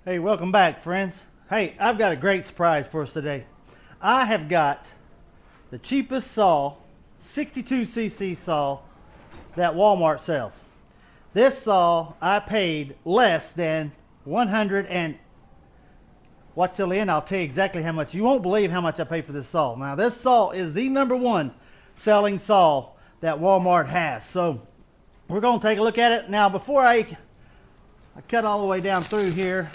Hey, welcome back, friends. Hey, I've got a great surprise for us today. I have got the cheapest saw, 62cc saw that Walmart sells. This saw I paid less than 100 and watch till the end. I'll tell you exactly how much. You won't believe how much I paid for this saw. Now, this saw is the #1 selling saw that Walmart has. So we're going to take a look at it. Now, before I cut all the way down through here,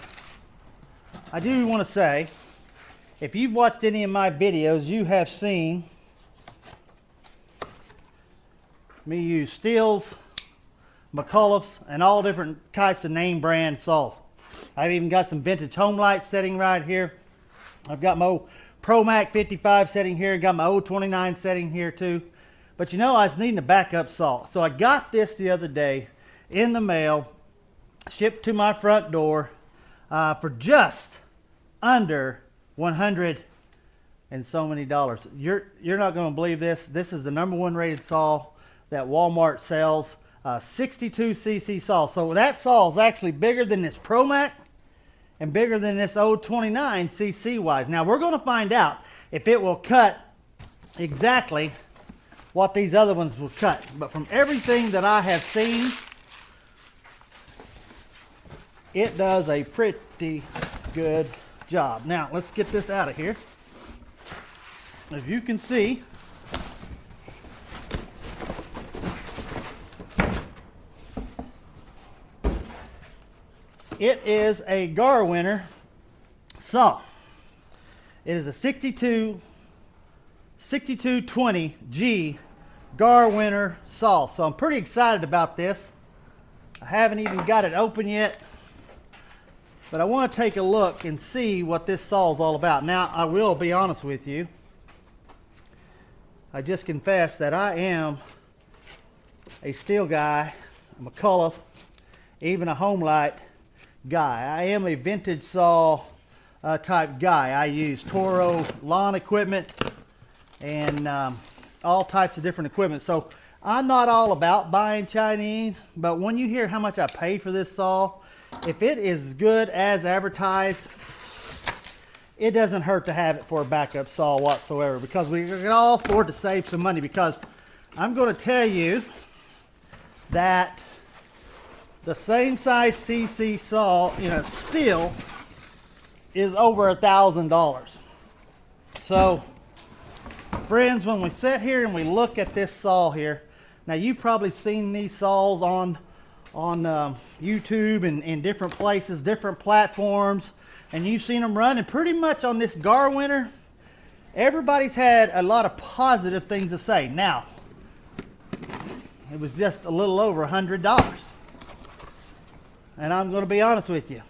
I do want to say, if you've watched any of my videos, you have seen me use Stihls, McCullochs, and all different types of name brand saws. I've even got some vintage Homelite setting right here. I've got my old ProMac 55 setting here, got my old 29 setting here too. But you know, I was needing a backup saw. So I got this the other day in the mail, shipped to my front door for just under 100 and so many dollars. You're not going to believe this. This is the #1 rated saw that Walmart sells, 62cc saw. So that saw is actually bigger than this ProMac and bigger than this old 29cc wise. Now we're going to find out if it will cut exactly what these other ones will cut. But from everything that I have seen, it does a pretty good job. Now let's get this out of here. As you can see, it is a Garwinner saw. It is a 6220G Garwinner saw. So I'm pretty excited about this. I haven't even got it open yet, but I want to take a look and see what this saw is all about. Now, I will be honest with you. I just confessed that I am a Stihl guy, a McCulloch, even a Homelite guy. I am a vintage saw type guy. I use Toro lawn equipment and all types of different equipment. So I'm not all about buying Chinese, but when you hear how much I paid for this saw, if it is as good as advertised, it doesn't hurt to have it for a backup saw whatsoever, because we can all afford to save some money. Because I'm going to tell you that the same size CC saw in a Stihl is over $1,000. So, friends, when we sit here and we look at this saw here, now you've probably seen these saws on YouTube and in different places, different platforms, and you've seen them running pretty much on this Garwinner. Everybody's had a lot of positive things to say. Now, it was just a little over $100. And I'm going to be honest with you,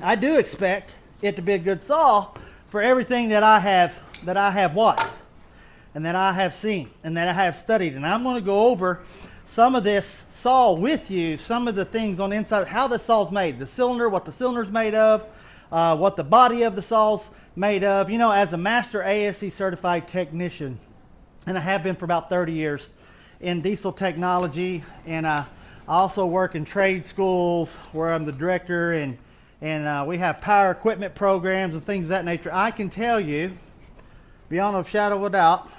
I do expect it to be a good saw for everything that I have watched and that I have seen and that I have studied. And I'm going to go over some of this saw with you, some of the things on the inside, how the saw's made, the cylinder, what the cylinder's made of, what the body of the saw's made of. You know, as a master ASE certified technician, and I have been for about 30 years in diesel technology, and I also work in trade schools where I'm the director, and we have power equipment programs and things of that nature. I can tell you, beyond a shadow of a doubt,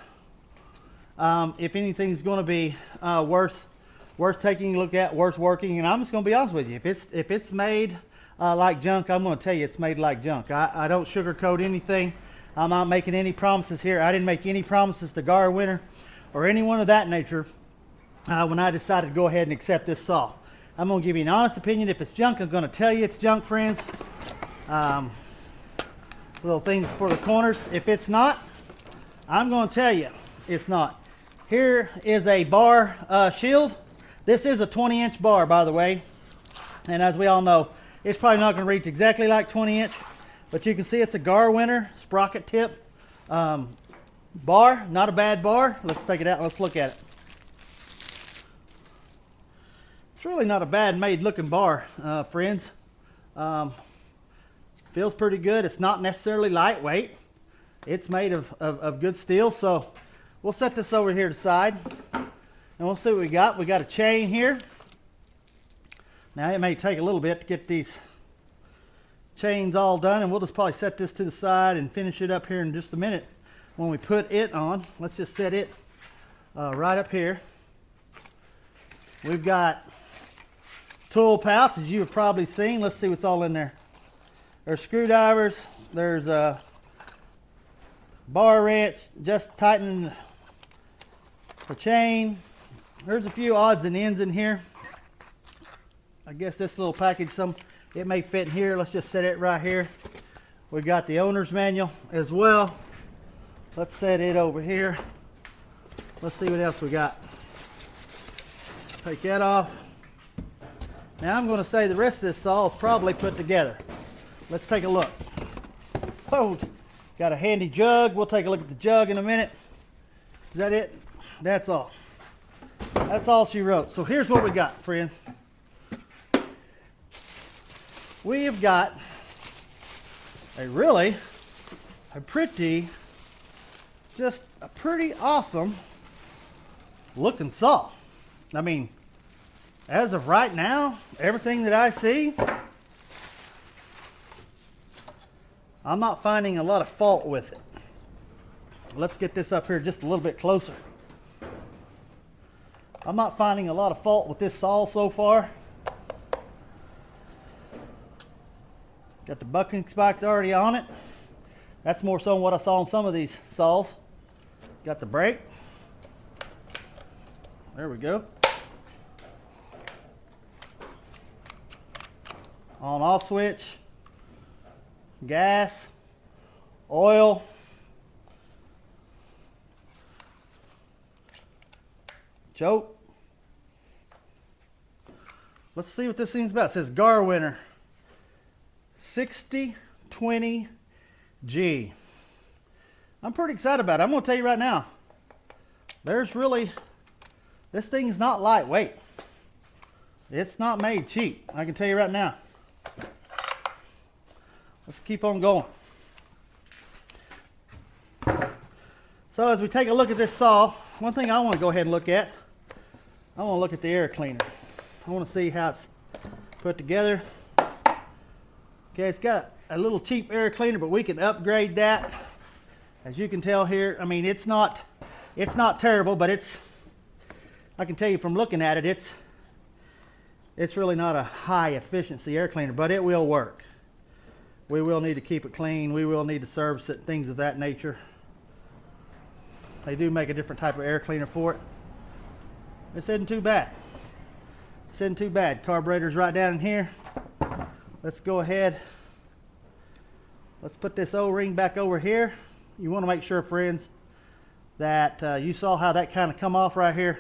if anything's going to be worth taking a look at, worth working. And I'm just going to be honest with you, if it's made like junk, I'm going to tell you it's made like junk. I don't sugarcoat anything. I'm not making any promises here. I didn't make any promises to Garwinner or anyone of that nature when I decided to go ahead and accept this saw. I'm going to give you an honest opinion. If it's junk, I'm going to tell you it's junk, friends. Little things for the corners. If it's not, I'm going to tell you it's not. Here is a bar shield. This is a 20-inch bar, by the way. And as we all know, it's probably not going to reach exactly like 20-inch, but you can see it's a Garwinner sprocket tip bar. Not a bad bar. Let's take it out. Let's look at it. It's really not a bad made looking bar, friends. Feels pretty good. It's not necessarily lightweight. It's made of good steel. So we'll set this over here to the side and we'll see what we got. We got a chain here. Now it may take a little bit to get these chain's all done, and we'll just probably set this to the side and finish it up here in just a minute. When we put it on, let's just set it right up here. We've got tool pouch, as you have probably seen. Let's see what's all in there. There's screwdrivers, there's a bar wrench, just tightening the chain. There's a few odds and ends in here. I guess this little package, it may fit in here. Let's just set it right here. We got the owner's manual as well. Let's set it over here. Let's see what else we got. Take that off. Now I'm going to say the rest of this saw is probably put together. Let's take a look. Oh, got a handy jug. We'll take a look at the jug in a minute. Is that it? That's all. That's all she wrote. So here's what we got, friends. We have got a pretty awesome looking saw. I mean, as of right now, everything that I see, I'm not finding a lot of fault with it. Let's get this up here just a little bit closer. I'm not finding a lot of fault with this saw so far. Got the bucking spikes already on it. That's more so than what I saw on some of these saws. Got the brake. There we go. On off switch. Gas. Oil. Choke. Let's see what this thing's about. It says Garwinner 6020G. I'm pretty excited about it. I'm going to tell you right now, this thing's not lightweight. It's not made cheap. I can tell you right now. Let's keep on going. So as we take a look at this saw, one thing I want to go ahead and look at, I want to look at the air cleaner. I want to see how it's put together. Okay, it's got a little cheap air cleaner, but we can upgrade that. As you can tell here, I mean, it's not terrible, but I can tell you from looking at it, it's really not a high efficiency air cleaner, but it will work. We will need to keep it clean. We will need to service it, things of that nature. They do make a different type of air cleaner for it. This isn't too bad. This isn't too bad. Carburetor's right down in here. Let's go ahead. Let's put this O-ring back over here. You want to make sure, friends, that you saw how that kind of come off right here.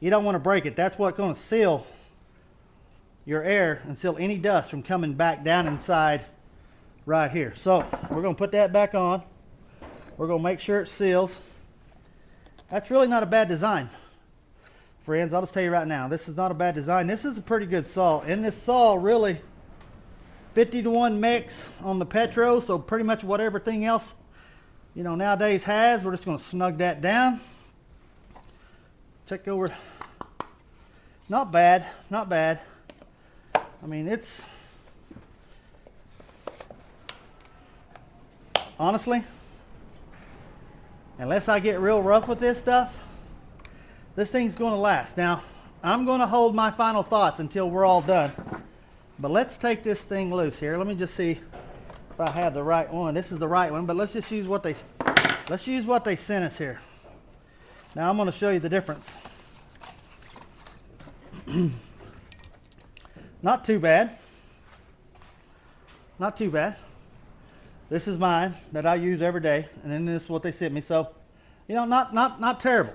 You don't want to break it. That's what's going to seal your air and seal any dust from coming back down inside right here. So we're going to put that back on. We're going to make sure it seals. That's really not a bad design, friends. I'll just tell you right now, this is not a bad design. This is a pretty good saw. And this saw really 50-to-1 mix on the Petro, so pretty much what everything else nowadays has. We're just going to snug that down. Check over. Not bad, not bad. I mean, it's honestly, unless I get real rough with this stuff, this thing's going to last. Now, I'm going to hold my final thoughts until we're all done. But let's take this thing loose here. Let me just see if I have the right one. This is the right one, but let's just use what they sent us here. Now I'm going to show you the difference. Not too bad. Not too bad. This is mine that I use every day, and then this is what they sent me. So, not terrible.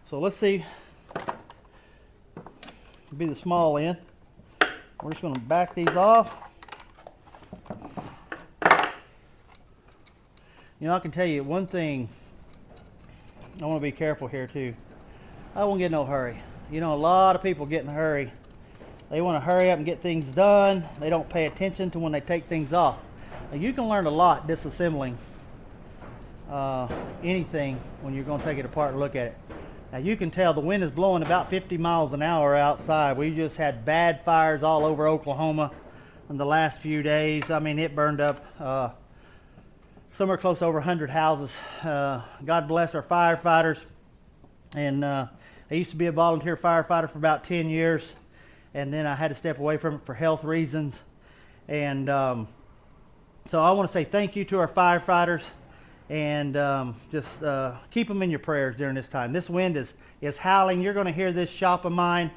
So let's see. Be the small end. We're just going to back these off. I can tell you one thing. I want to be careful here too. I won't get in no hurry. A lot of people get in a hurry. They want to hurry up and get things done. They don't pay attention to when they take things off. Now, you can learn a lot disassembling anything when you're going to take it apart and look at it. Now you can tell the wind is blowing about 50 miles an hour outside. We just had bad fires all over Oklahoma in the last few days. I mean, it burned up somewhere close to over 100 houses. God bless our firefighters. And I used to be a volunteer firefighter for about 10 years. And then I had to step away from it for health reasons. And so I want to say thank you to our firefighters. And just keep them in your prayers during this time. This wind is howling. You're going to hear this shop of mine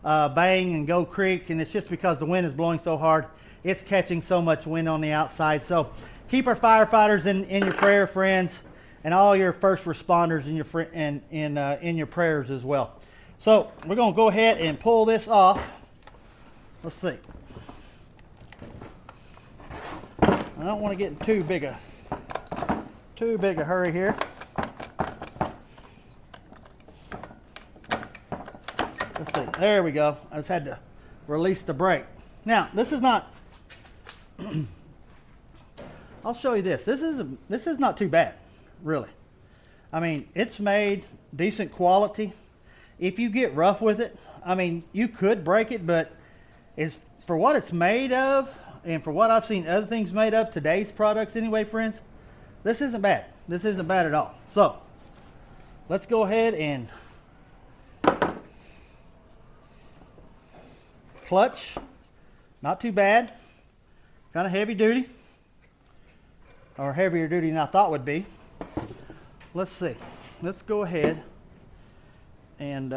bang and go creak, and it's just because the wind is blowing so hard. It's catching so much wind on the outside. So keep our firefighters in your prayer, friends, and all your first responders in your prayers as well. So we're going to go ahead and pull this off. Let's see. I don't want to get in too big a hurry here. Let's see. There we go. I just had to release the brake. Now, this is not I'll show you this. This is not too bad, really. I mean, it's made decent quality. If you get rough with it, I mean, you could break it, but for what it's made of and for what I've seen other things made of, today's products anyway, friends, this isn't bad. This isn't bad at all. So let's go ahead and clutch. Not too bad. Kind of heavy duty, or heavier duty than I thought would be. Let's see. Let's go ahead and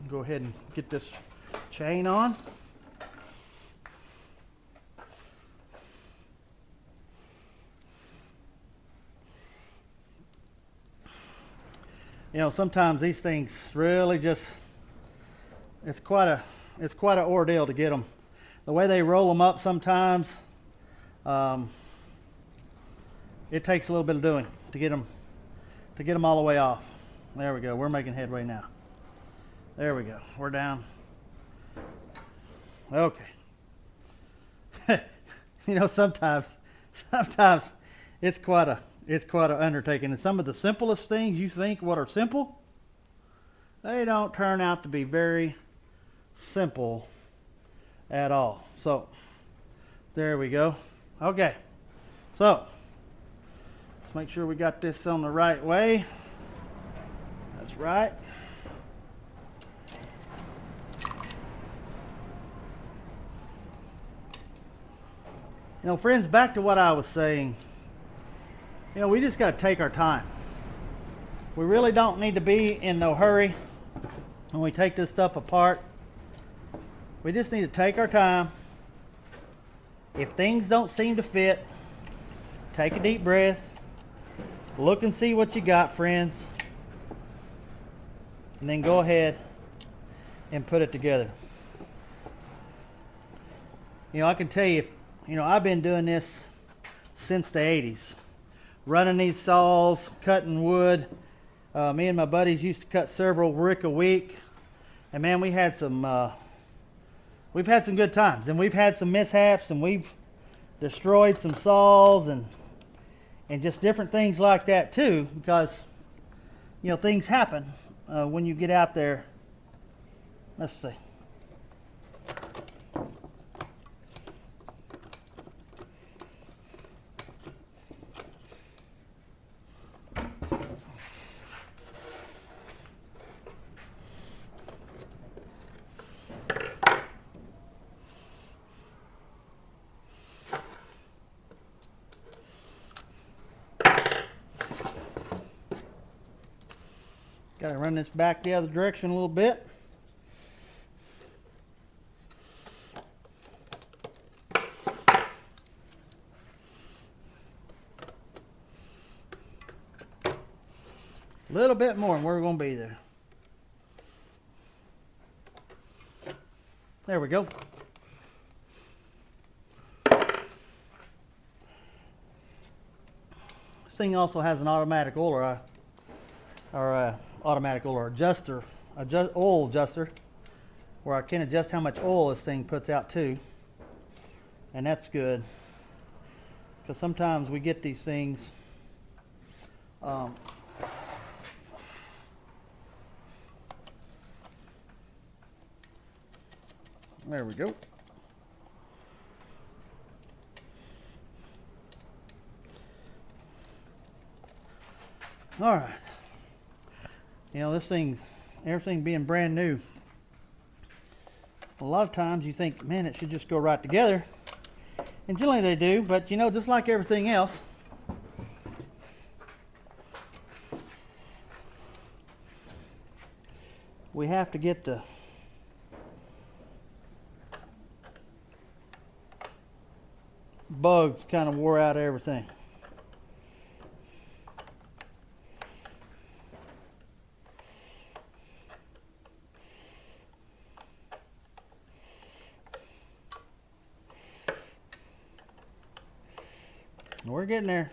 go ahead and get this chain on. You know, sometimes these things really just, it's quite an ordeal to get them. The way they roll them up sometimes, it takes a little bit of doing to get them all the way off. There we go. We're making headway now. There we go. We're down. Okay. You know, sometimes it's quite an undertaking. And some of the simplest things you think what are simple, they don't turn out to be very simple at all. So there we go. Okay. So let's make sure we got this on the right way. That's right. You know, friends, back to what I was saying. You know, we just got to take our time. We really don't need to be in no hurry when we take this stuff apart. We just need to take our time. If things don't seem to fit, take a deep breath. Look and see what you got, friends. And then go ahead and put it together. You know, I can tell you, you know, I've been doing this since the 80s. Running these saws, cutting wood. Me and my buddies used to cut several brick a week. And man, we've had some good times. And we've had some mishaps, and we've destroyed some saws and just different things like that too, because, you know, things happen when you get out there. Let's see. Got to run this back the other direction a little bit. A little bit more and we're going to be there. There we go. This thing also has an automatic oiler, automatic oil oil adjuster, where I can adjust how much oil this thing puts out too. And that's good, because sometimes we get these things there we go. All right. You know, this thing, everything being brand new, a lot of times you think, man, it should just go right together. And generally they do, but you know, just like everything else, we have to get the bugs kind of wore out of everything. We're getting there.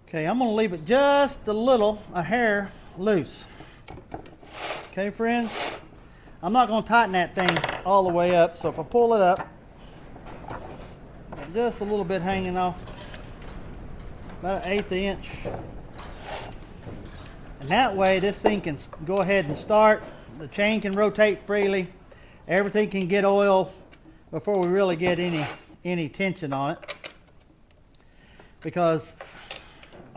Okay, I'm going to leave it just a hair loose. Okay, friends? I'm not going to tighten that thing all the way up, so if I pull it up, just a little bit hanging off, about 1/8 inch. And that way this thing can go ahead and start, the chain can rotate freely, everything can get oil before we really get any tension on it. Because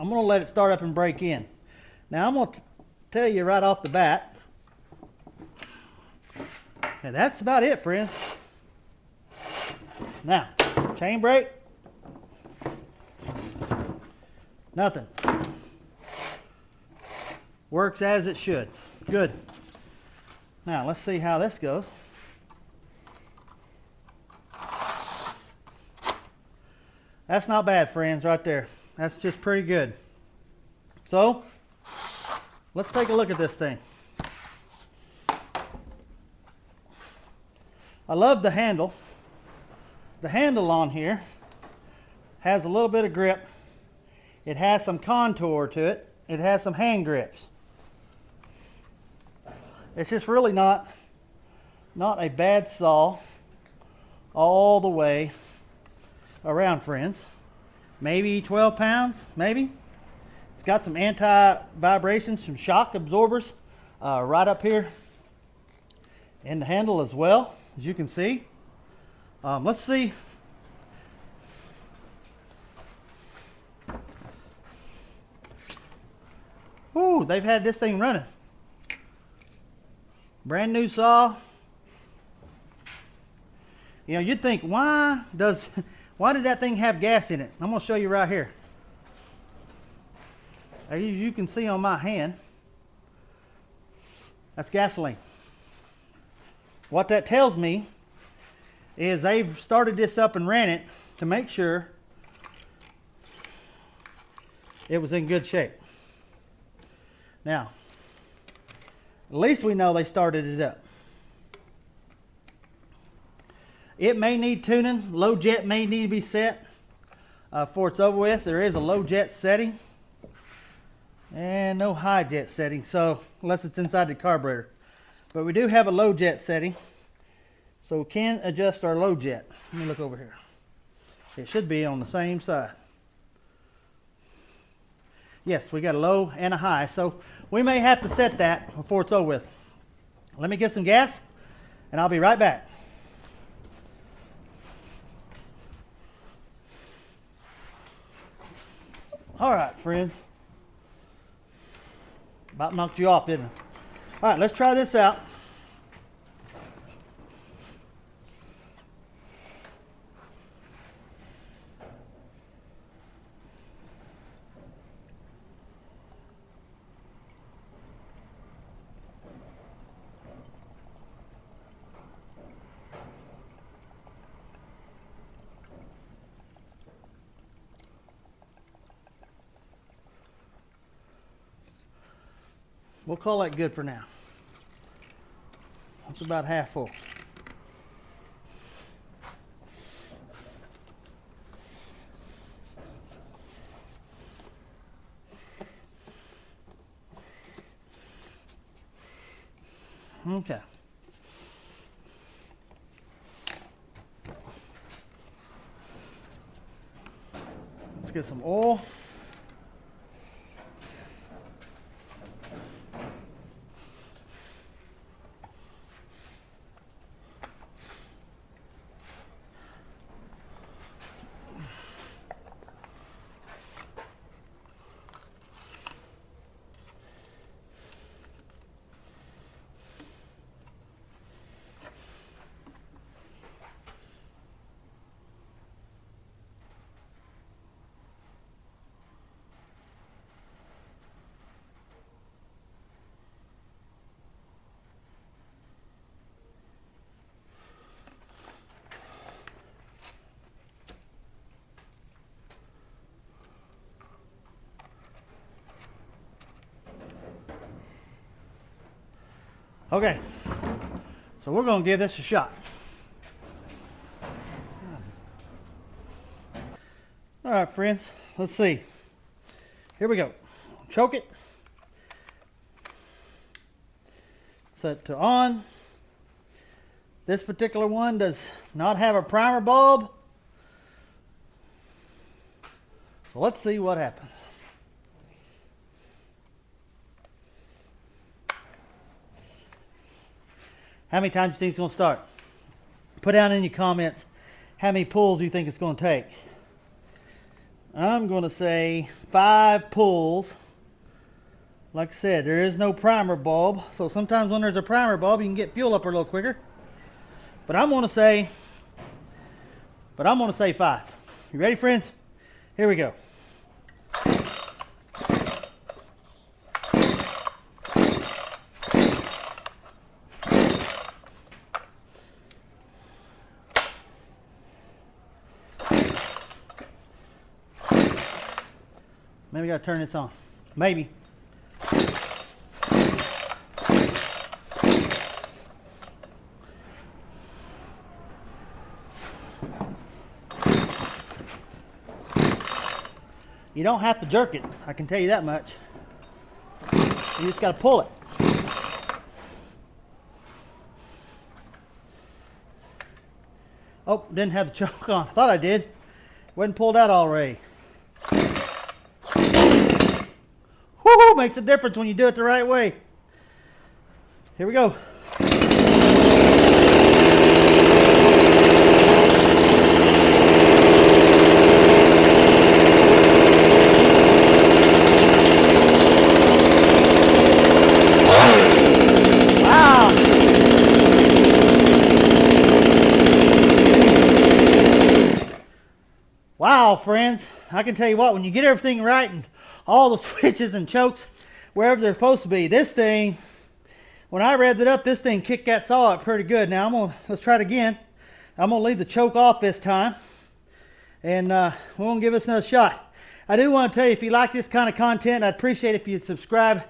I'm going to let it start up and break in. Now I'm going to tell you right off the bat, and that's about it, friends. Now, chain break, nothing. Works as it should. Good. Now let's see how this goes. That's not bad, friends, right there. That's just pretty good. So, let's take a look at this thing. I love the handle. The handle on here has a little bit of grip. It has some contour to it. It has some hand grips. It's just really not a bad saw all the way around, friends. Maybe 12 pounds, maybe. It's got some anti-vibration, some shock absorbers right up here in the handle as well, as you can see. Let's see. Ooh, they've had this thing running. Brand new saw. You know, you'd think, why did that thing have gas in it? I'm going to show you right here. As you can see on my hand, that's gasoline. What that tells me is they've started this up and ran it to make sure it was in good shape. Now, at least we know they started it up. It may need tuning. Low jet may need to be set before it's over with. There is a low jet setting and no high jet setting, so unless it's inside the carburetor. But we do have a low jet setting, so we can adjust our low jet. Let me look over here. It should be on the same side. Yes, we got a low and a high, so we may have to set that before it's over with. Let me get some gas and I'll be right back. All right, friends. About knocked you off, didn't it? All right, let's try this out. We'll call that good for now. It's about half full. Okay. Let's get some oil. Okay, so we're going to give this a shot. All right, friends, let's see. Here we go. Choke it. Set to on. This particular one does not have a primer bulb. So let's see what happens. How many times do you think it's going to start? Put down in your comments how many pulls you think it's going to take. I'm going to say 5 pulls. Like I said, there is no primer bulb, so sometimes when there's a primer bulb, you can get fuel up a little quicker. But I'm going to say 5. You ready, friends? Here we go. Maybe I gotta turn this on. Maybe. You don't have to jerk it, I can tell you that much. You just gotta pull it. Oh, didn't have the choke on. Thought I did. Wasn't pulled out already. Woo-hoo, makes a difference when you do it the right way. Here we go. Wow. Wow, friends. I can tell you what, when you get everything right and all the switches and chokes wherever they're supposed to be, this thing, when I revved it up, this thing kicked that saw up pretty good. Now let's try it again. I'm gonna leave the choke off this time, and we're gonna give this another shot. I do want to tell you, if you like this kind of content, I'd appreciate if you'd subscribe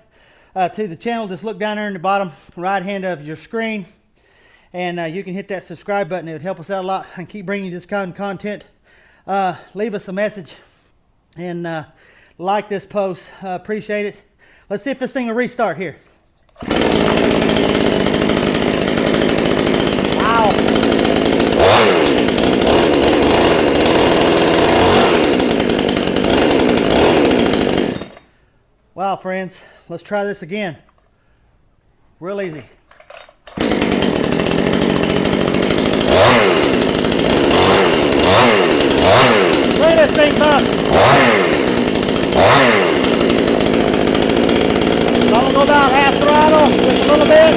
to the channel. Just look down there in the bottom right hand of your screen, and you can hit that subscribe button. It would help us out a lot and keep bringing you this kind of content. Leave us a message and like this post. Appreciate it. Let's see if this thing will restart here. Wow. Wow, friends. Let's try this again. Real easy. Play this thing up. So I'm going to go down half throttle, just a little bit.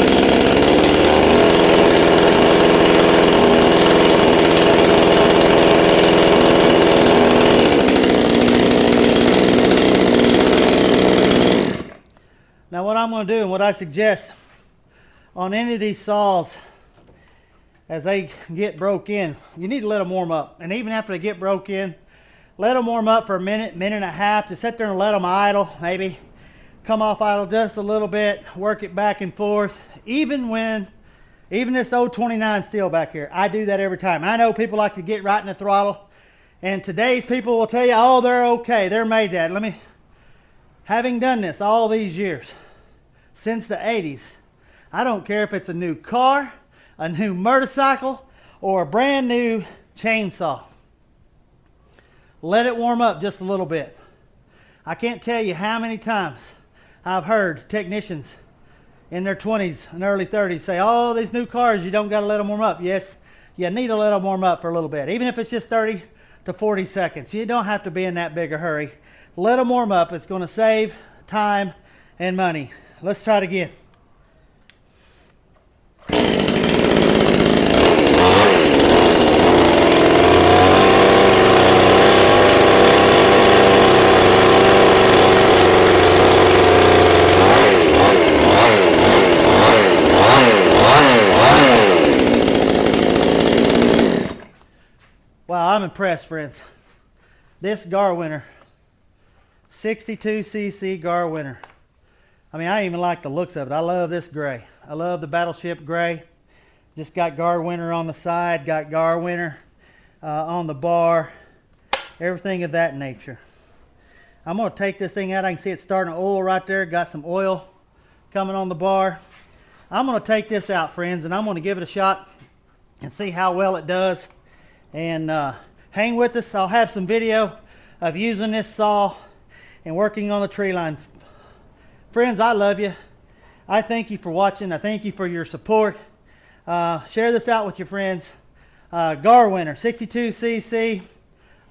Now what I'm going to do and what I suggest on any of these saws as they get broke in, you need to let them warm up. And even after they get broke in, let them warm up for a minute, minute and a half. Just sit there and let them idle, maybe come off idle just a little bit, work it back and forth. Even this old 29 Stihl back here, I do that every time. I know people like to get right in the throttle, and today's people will tell you, oh, they're okay, they're made that. Having done this all these years, since the 80s, I don't care if it's a new car, a new motorcycle, or a brand new chainsaw. Let it warm up just a little bit. I can't tell you how many times I've heard technicians in their 20s and early 30s say, oh, these new cars, you don't got to let them warm up. Yes, you need to let them warm up for a little bit, even if it's just 30 to 40 seconds. You don't have to be in that big a hurry. Let them warm up. It's going to save time and money. Let's try it again. Wow, I'm impressed, friends. This Garwinner, 62cc Garwinner. I mean, I even like the looks of it. I love this gray. I love the battleship gray. Just got Garwinner on the side, got Garwinner on the bar, everything of that nature. I'm going to take this thing out. I can see it starting to oil right there. Got some oil coming on the bar. I'm going to take this out, friends, and I'm going to give it a shot and see how well it does. And hang with us. I'll have some video of using this saw and working on the tree line. Friends, I love you. I thank you for watching. I thank you for your support. Share this out with your friends. Garwinner, 62cc.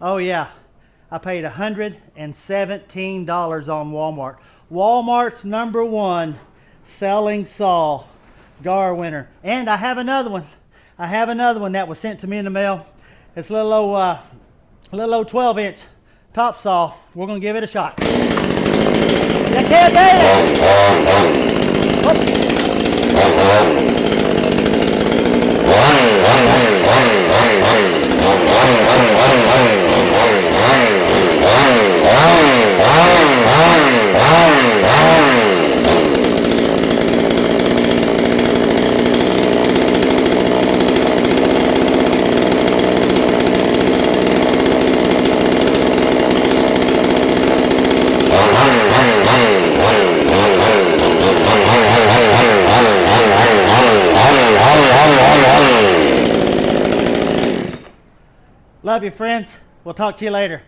Oh yeah, I paid $117 on Walmart. Walmart's #1 selling saw, Garwinner. And I have another one. I have another one that was sent to me in the mail. It's a little old 12-inch top saw. We're gonna give it a shot. You can't Love you, friends. We'll talk to you later.